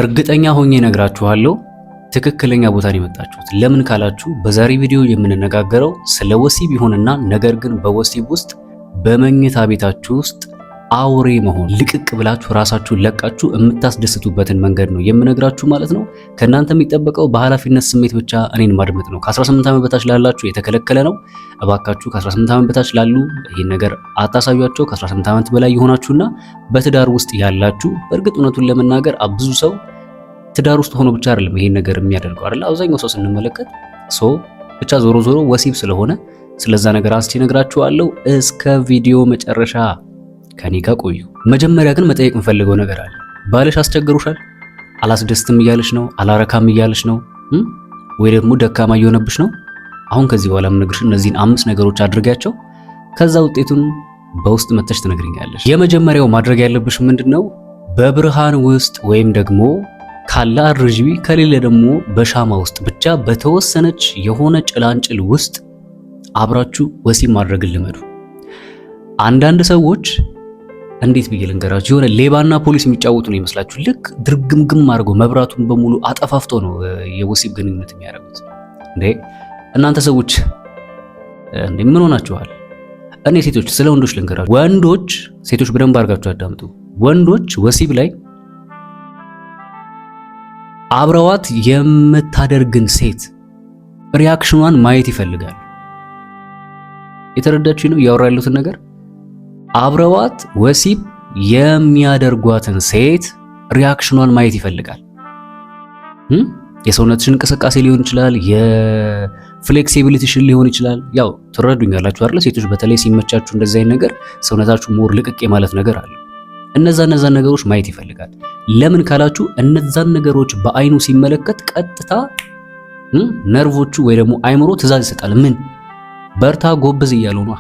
እርግጠኛ ሆኜ ነግራችኋለሁ ትክክለኛ ቦታ ላይ መጣችሁት። ለምን ካላችሁ በዛሬ ቪዲዮ የምንነጋገረው ስለ ወሲብ ይሆንና ነገር ግን በወሲብ ውስጥ በመኝታ ቤታችሁ ውስጥ አውሬ መሆን ልቅቅ ብላችሁ ራሳችሁን ለቃችሁ የምታስደስቱበትን መንገድ ነው የምነግራችሁ ማለት ነው። ከእናንተ የሚጠበቀው በኃላፊነት ስሜት ብቻ እኔን ማድመጥ ነው። ከ18 ዓመት በታች ላላችሁ የተከለከለ ነው። እባካችሁ ከ18 ዓመት በታች ላሉ ይህን ነገር አታሳዩአቸው። ከ18 ዓመት በላይ የሆናችሁና በትዳር ውስጥ ያላችሁ፣ በእርግጥ እውነቱን ለመናገር ብዙ ሰው ትዳር ውስጥ ሆኖ ብቻ አይደለም ይሄን ነገር የሚያደርገው አይደል? አብዛኛው ሰው ስንመለከት ብቻ ዞሮ ወሲብ ስለሆነ ስለዛ ነገር አንስቼ እነግራችኋለሁ። እስከ ቪዲዮ መጨረሻ ከኔ ጋር ቆዩ። መጀመሪያ ግን መጠየቅ የምፈልገው ነገር አለ። ባልሽ አስቸግሩሻል? አላስደስትም እያለሽ ነው? አላረካም እያለሽ ነው? ወይ ደግሞ ደካማ እየሆነብሽ ነው? አሁን ከዚህ በኋላ የምነግርሽ እነዚህን 5 ነገሮች አድርጊያቸው። ከዛ ውጤቱን በውስጥ መተሽ ትነግሪኛለሽ። የመጀመሪያው ማድረግ ያለብሽ ምንድነው? በብርሃን ውስጥ ወይም ደግሞ ካለ አርጂቢ ከሌለ ደግሞ በሻማ ውስጥ ብቻ በተወሰነች የሆነ ጭላንጭል ውስጥ አብራችሁ ወሲብ ማድረግ ልመዱ። አንዳንድ ሰዎች እንዴት ብዬ ልንገራችሁ፣ የሆነ ሌባና ፖሊስ የሚጫወቱ ነው ይመስላችሁ። ልክ ድርግምግም አድርገው መብራቱን በሙሉ አጠፋፍቶ ነው የወሲብ ግንኙነት የሚያደርጉት። እንዴ እናንተ ሰዎች እንዴ ምን ሆናችኋል? እኔ ሴቶች ስለ ወንዶች ልንገራችሁ። ወንዶች ሴቶች በደንብ አድርጋችሁ አዳምጡ። ወንዶች ወሲብ ላይ አብረዋት የምታደርግን ሴት ሪያክሽኗን ማየት ይፈልጋል። የተረዳችሁ ነው ያወራ ያሉትን ነገር? አብረዋት ወሲብ የሚያደርጓትን ሴት ሪያክሽኗን ማየት ይፈልጋል። የሰውነትሽን እንቅስቃሴ ሊሆን ይችላል፣ የፍሌክሲቢሊቲሽን ሊሆን ይችላል። ያው ትረዱኛላችሁ አይደል? ሴቶች በተለይ ሲመቻችሁ እንደዚህ አይነት ነገር ሰውነታችሁ ሞር ልቅቅ ማለት ነገር አለ። እነዛን ነገሮች ማየት ይፈልጋል። ለምን ካላችሁ እነዛን ነገሮች በአይኑ ሲመለከት ቀጥታ ነርቮቹ ወይ ደግሞ አይምሮ ትዕዛዝ ይሰጣል። ምን በርታ ጎብዝ እያለው ነው።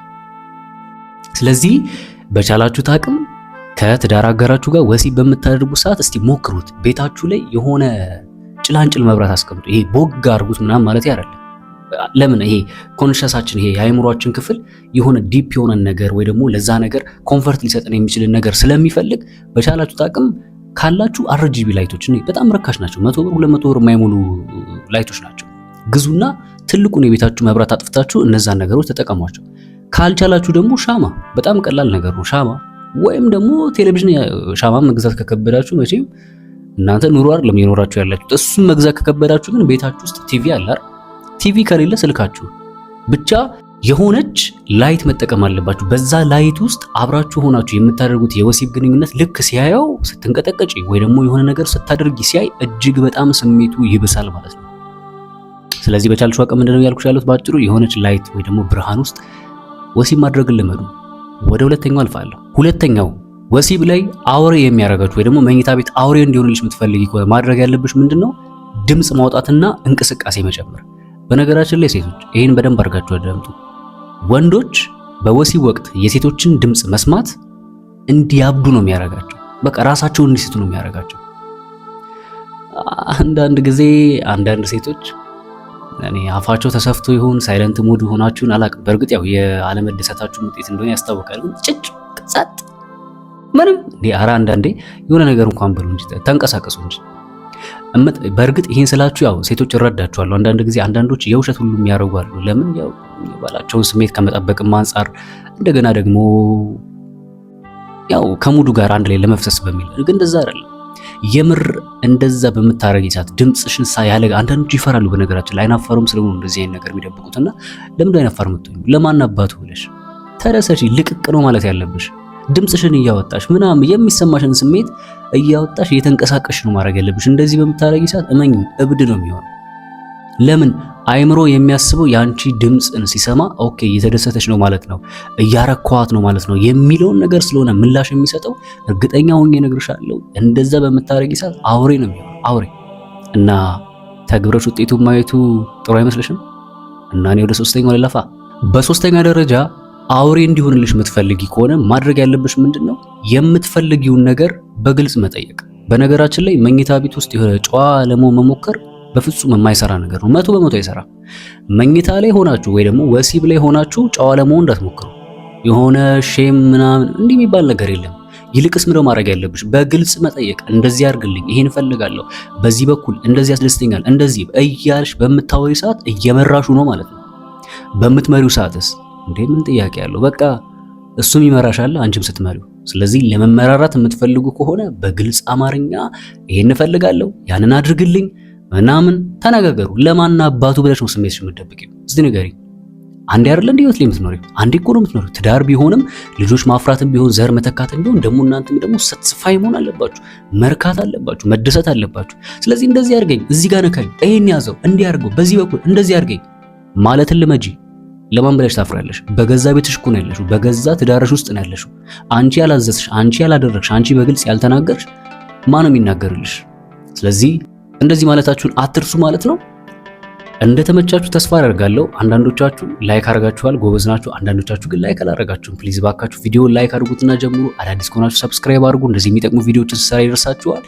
ስለዚህ በቻላችሁት አቅም ከትዳር አጋራችሁ ጋር ወሲብ በምታደርጉ ሰዓት እስቲ ሞክሩት። ቤታችሁ ላይ የሆነ ጭላንጭል መብራት አስቀምጡ። ይሄ ቦግ አድርጉት ምናምን ማለት አይደለም። ለምን ይሄ ኮንሸሳችን ይሄ የአይምሮአችን ክፍል የሆነ ዲፕ የሆነ ነገር ወይ ደግሞ ለዛ ነገር ኮምፈርት ሊሰጠን የሚችል ነገር ስለሚፈልግ በቻላችሁት አቅም ካላችሁ አርጂቢ ላይቶች በጣም ረካሽ ናቸው። 100 ብር 200 ብር የማይሞሉ ላይቶች ናቸው። ግዙና ትልቁን የቤታችሁ መብራት አጥፍታችሁ እነዛን ነገሮች ተጠቀሟቸው። ካልቻላችሁ ደግሞ ሻማ በጣም ቀላል ነገር ነው። ሻማ ወይም ደግሞ ቴሌቪዥን። ሻማ መግዛት ከከበዳችሁ መቼም እናንተ ኑሮ አይደለም እየኖራችሁ ያላችሁት። እሱን መግዛት ከከበዳችሁ ግን ቤታችሁ ውስጥ ቲቪ አለ አይደል? ቲቪ ከሌለ ስልካችሁ ብቻ የሆነች ላይት መጠቀም አለባችሁ። በዛ ላይት ውስጥ አብራችሁ ሆናችሁ የምታደርጉት የወሲብ ግንኙነት ልክ ሲያየው ስትንቀጠቀጪ ወይ ደግሞ የሆነ ነገር ስታደርጊ ሲያይ እጅግ በጣም ስሜቱ ይብሳል ማለት ነው። ስለዚህ በቻልሽው አቅም ምንድነው ያልኩሽ ያሉት ባጭሩ የሆነች ላይት ወይ ደግሞ ብርሃን ውስጥ ወሲብ ማድረግን ልመዱ። ወደ ሁለተኛው አልፋለሁ። ሁለተኛው ወሲብ ላይ አውሬ የሚያረጋችሁ ወይ ደግሞ መኝታ ቤት አውሬ እንዲሆንልሽ የምትፈልጊ ከሆነ ማድረግ ያለብሽ ምንድነው? ድምጽ ማውጣትና እንቅስቃሴ መጨመር። በነገራችን ላይ ሴቶች ይሄን በደንብ አድርጋችሁ አዳምጡ። ወንዶች በወሲብ ወቅት የሴቶችን ድምጽ መስማት እንዲያብዱ ነው የሚያረጋቸው። በቃ ራሳቸውን እንዲስቱ ነው የሚያረጋቸው። አንዳንድ ጊዜ አንዳንድ ሴቶች እኔ አፋቸው ተሰፍቶ ይሁን ሳይለንት ሙድ ሆናችሁን አላውቅም። በእርግጥ ያው የአለመደሰታችሁ ውጤት እንደሆነ ያስታውቃል። ጭጭ ጸጥ ምንም ኧረ አንዳንዴ የሆነ ነገር እንኳን ብሉ እንጂ ተንቀሳቀሱ እንጂ። በእርግጥ ይሄን ስላችሁ ያው ሴቶች እረዳችኋለሁ። አንዳንድ ጊዜ አንዳንዶች የውሸት ሁሉም ያደርጋሉ። ለምን? ያው የባላቸውን ስሜት ከመጠበቅም አንጻር እንደገና ደግሞ ያው ከሙዱ ጋር አንድ ላይ ለመፍሰስ በሚል ግን እንደዛ አይደለም። የምር እንደዛ በምታረጊ ሰዓት ድምጽሽን ሳያለ አንዳንዶች ይፈራሉ። በነገራችን ላይ አይናፋሩም ስለሆነ እንደዚህ አይነት ነገር የሚደብቁትና ለምን አይናፋር የምትሆኚ? ለማን አባቱ ብለሽ ተረሰሽ ልቅቅ ነው ማለት ያለብሽ። ድምጽሽን እያወጣሽ ምናምን የሚሰማሽን ስሜት እያወጣሽ እየተንቀሳቀሽ ነው ማድረግ ያለብሽ። እንደዚህ በምታረጊ ሰዓት እመኝ እብድ ነው የሚሆነው። ለምን? አይምሮ የሚያስበው ያንቺ ድምጽን ሲሰማ ኦኬ እየተደሰተች ነው ማለት ነው፣ እያረኳት ነው ማለት ነው የሚለውን ነገር ስለሆነ ምላሽ የሚሰጠው እርግጠኛ ሆኜ እነግርሻለሁ። እንደዛ በምታረጊ ሰዓት አውሬ ነው የሚሆነው፣ አውሬ። እና ተግብረሽ ውጤቱን ማየቱ ጥሩ አይመስልሽም? እና እኔ ወደ ሶስተኛው ልለፋ። በሶስተኛ ደረጃ አውሬ እንዲሆንልሽ የምትፈልጊ ከሆነ ማድረግ ያለብሽ ምንድነው? የምትፈልጊውን ነገር በግልጽ መጠየቅ። በነገራችን ላይ መኝታ ቤት ውስጥ የሆነ ጨዋ ለመሆን መሞከር በፍጹም የማይሰራ ነገር ነው። 100% አይሰራም። መኝታ ላይ ሆናችሁ ወይ ደግሞ ወሲብ ላይ ሆናችሁ ጨዋ ለመሆን እንዳትሞክሩ። የሆነ ሼም ምናምን እንዲህ የሚባል ነገር የለም። ይልቅስ ምንድነው ማድረግ ያለብሽ? በግልጽ መጠየቅ። እንደዚህ አድርግልኝ፣ ይሄን እፈልጋለሁ፣ በዚህ በኩል እንደዚህ ያስደስተኛል፣ እንደዚህ እያልሽ በምታወሪ ሰዓት እየመራሹ ነው ማለት ነው። በምትመሪው ሰዓትስ እንዴ ምን ጥያቄ ያለው? በቃ እሱም ይመራሻል አንቺም ስትመሪው። ስለዚህ ለመመራራት የምትፈልጉ ከሆነ በግልጽ አማርኛ ይሄን እፈልጋለሁ፣ ያንን አድርግልኝ ምናምን ተነጋገሩ። ለማን አባቱ ብለሽ ነው ስሜትሽ የምትደብቂው? እስቲ ንገሪኝ። አንዴ አይደለ እንዴ ህይወት ላይ የምትኖሪው? አንዴ እኮ ነው የምትኖሪው። ትዳር ቢሆንም ልጆች ማፍራትም ቢሆን ዘር መተካትም ቢሆን ደግሞ እናንተም ደግሞ ሰትስፋይ መሆን አለባችሁ፣ መርካት አለባችሁ፣ መደሰት አለባችሁ። ስለዚህ እንደዚህ አድርገኝ፣ እዚህ ጋር ነካኝ፣ ይሄን ያዘው፣ እንዲህ አድርገው፣ በዚህ በኩል እንደዚህ አድርገኝ ማለትን ልመጂ። ለማን ብለሽ ታፍራለሽ? በገዛ ቤትሽ እኮ ነው ያለሽው፣ በገዛ ትዳርሽ ውስጥ ነው ያለሽው። አንቺ ያላዘዝሽ፣ አንቺ ያላደረግሽ፣ አንቺ በግልጽ ያልተናገርሽ ማን ነው የሚናገርልሽ? ስለዚህ እንደዚህ ማለታችሁን አትርሱ ማለት ነው። እንደተመቻችሁ ተስፋ አደርጋለሁ። አንዳንዶቻችሁ ላይክ አድርጋችኋል፣ ጎበዝ ናችሁ። አንዳንዶቻችሁ ግን ላይክ አላደረጋችሁም። ፕሊዝ ባካችሁ ቪዲዮ ላይክ አድርጉትና ጀምሩ። አዳዲስ ከሆናችሁ ሰብስክራይብ አድርጉ። እንደዚህ የሚጠቅሙ ቪዲዮዎችን ስሰራ ይደርሳችኋል።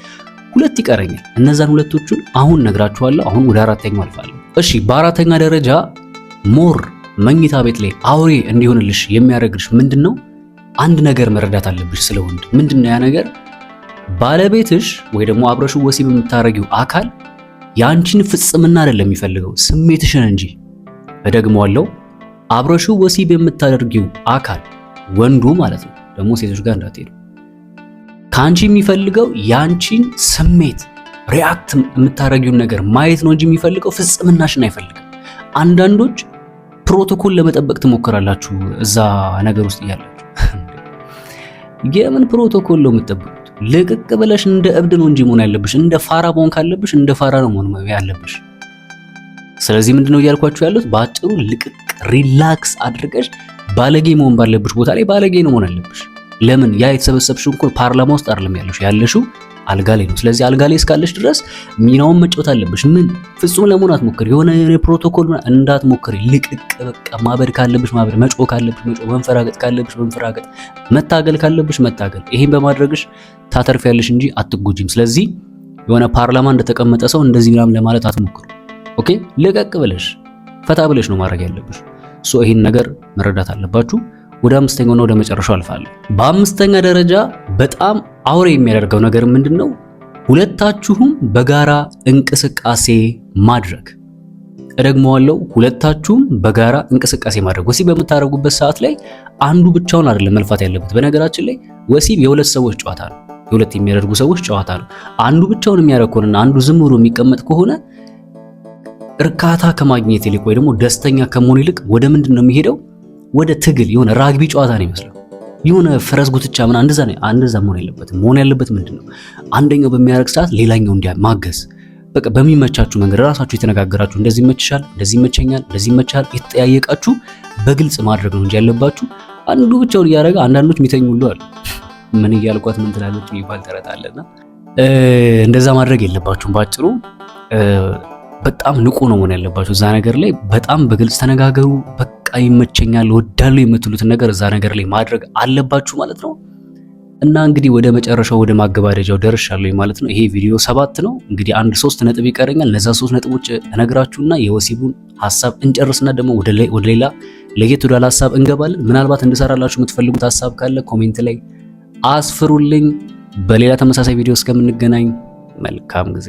ሁለት ይቀረኛል። እነዛን ሁለቶቹን አሁን ነግራችኋለሁ። አሁን ወደ አራተኛው አልፋለሁ። እሺ፣ በአራተኛ ደረጃ ሞር መኝታ ቤት ላይ አውሬ እንዲሆንልሽ የሚያደርግሽ ምንድነው? አንድ ነገር መረዳት አለብሽ ስለ ወንድ። ምንድነው ያ ነገር? ባለቤትሽ ወይ ደግሞ አብረሽ ወሲብ የምታረጊው አካል ያንቺን ፍጽምና አይደለም የሚፈልገው ስሜትሽን እንጂ። እደግመዋለሁ፣ አብረሽ ወሲብ የምታደርጊው አካል ወንዱ ማለት ነው፣ ደግሞ ሴቶች ጋር እንዳትሄዱ፣ ካንቺ የሚፈልገው ያንቺን ስሜት ሪአክት የምታረጊውን ነገር ማየት ነው እንጂ የሚፈልገው ፍጽምናሽን አይፈልግም። አንዳንዶች ፕሮቶኮል ለመጠበቅ ትሞክራላችሁ እዛ ነገር ውስጥ እያላችሁ። የምን ፕሮቶኮል ነው የምትጠብቁት? ልቅቅ ብለሽ እንደ እብድ ነው እንጂ መሆን ያለብሽ። እንደ ፋራ መሆን ካለብሽ እንደ ፋራ ነው መሆን ያለብሽ። ስለዚህ ምንድነው እያልኳችሁ ያሉት? በአጭሩ ልቅቅ ሪላክስ አድርገሽ ባለጌ መሆን ባለብሽ ቦታ ላይ ባለጌ ነው መሆን ያለብሽ። ለምን? ያ የተሰበሰብሽው እኮ ፓርላማ ውስጥ አይደለም ያለሽው አልጋ ላይ ነው። ስለዚህ አልጋ ላይ እስካለሽ ድረስ ሚናውን መጫወት አለብሽ። ምን ፍጹም ለመሆን አትሞክሪ፣ የሆነ ፕሮቶኮል እንዳትሞክሪ። ልቅቅ በቃ ማበድ ካለብሽ ማበድ፣ መጮህ ካለብሽ መጮህ፣ መንፈራገጥ ካለብሽ መንፈራገጥ፣ መታገል ካለብሽ መታገል። ይሄን በማድረግሽ ታተርፊያለሽ እንጂ አትጎጂም። ስለዚህ የሆነ ፓርላማ እንደተቀመጠ ሰው እንደዚህ ምናምን ለማለት አትሞክሩ። ኦኬ፣ ልቅቅ ብለሽ ፈታ ብለሽ ነው ማድረግ ያለብሽ። ይሄን ነገር መረዳት አለባችሁ። ወደ አምስተኛው ነው ወደ መጨረሻው አልፋለሁ። በአምስተኛ ደረጃ በጣም አውሬ የሚያደርገው ነገር ምንድነው? ሁለታችሁም በጋራ እንቅስቃሴ ማድረግ። እደግመዋለሁ፣ ሁለታችሁም በጋራ እንቅስቃሴ ማድረግ። ወሲብ በምታደርጉበት ሰዓት ላይ አንዱ ብቻውን አይደለም መልፋት ያለበት። በነገራችን ላይ ወሲብ የሁለት ሰዎች ጨዋታ ነው፣ የሁለት የሚያደርጉ ሰዎች ጨዋታ ነው። አንዱ ብቻውን የሚያደርግ ከሆነና አንዱ ዝም ብሎ የሚቀመጥ ከሆነ እርካታ ከማግኘት ይልቅ ወይ ደግሞ ደስተኛ ከመሆን ይልቅ ወደ ምንድን ነው የሚሄደው? ወደ ትግል። የሆነ ራግቢ ጨዋታ ነው የሚመስለው፣ የሆነ ፈረስ ጉትቻ ምናምን። እንደዛ መሆን የለበትም። መሆን ያለበት ምንድነው? አንደኛው በሚያደርግ ሰዓት ሌላኛው እንዲያ ማገዝ። በቃ በሚመቻችሁ መንገድ ራሳችሁ የተነጋገራችሁ፣ እንደዚህ ይመችሻል፣ እንደዚህ ይመቸኛል፣ እንደዚህ ይመቻል፣ የተጠያየቃችሁ በግልጽ ማድረግ ነው እንጂ ያለባችሁ አንዱ ብቻውን እያደረገ። አንዳንዶች የሚተኙ ሁሉ አሉ። ምን እያልኳት ምን ትላለች የሚባል ተረት አለና እንደዛ ማድረግ የለባችሁም። ባጭሩ በጣም ንቁ ነው መሆን ያለባችሁ እዛ ነገር ላይ። በጣም በግልጽ ተነጋገሩ። በቃ ይመቸኛል፣ ወዳለሁ የምትሉትን ነገር እዛ ነገር ላይ ማድረግ አለባችሁ ማለት ነው። እና እንግዲህ ወደ መጨረሻው ወደ ማገባደጃው ደርሻለሁ ማለት ነው። ይሄ ቪዲዮ 7 ነው። እንግዲህ 3 ነጥብ ይቀረኛል። እነዛ 3 ነጥቦች እነግራችሁና የወሲቡን ሐሳብ እንጨርስና ደግሞ ወደ ሌላ ለየት ወዳለ ሐሳብ እንገባለን። ምናልባት እንድሰራላችሁ የምትፈልጉት ሐሳብ ካለ ኮሜንት ላይ አስፍሩልኝ። በሌላ ተመሳሳይ ቪዲዮ እስከምንገናኝ መልካም ጊዜ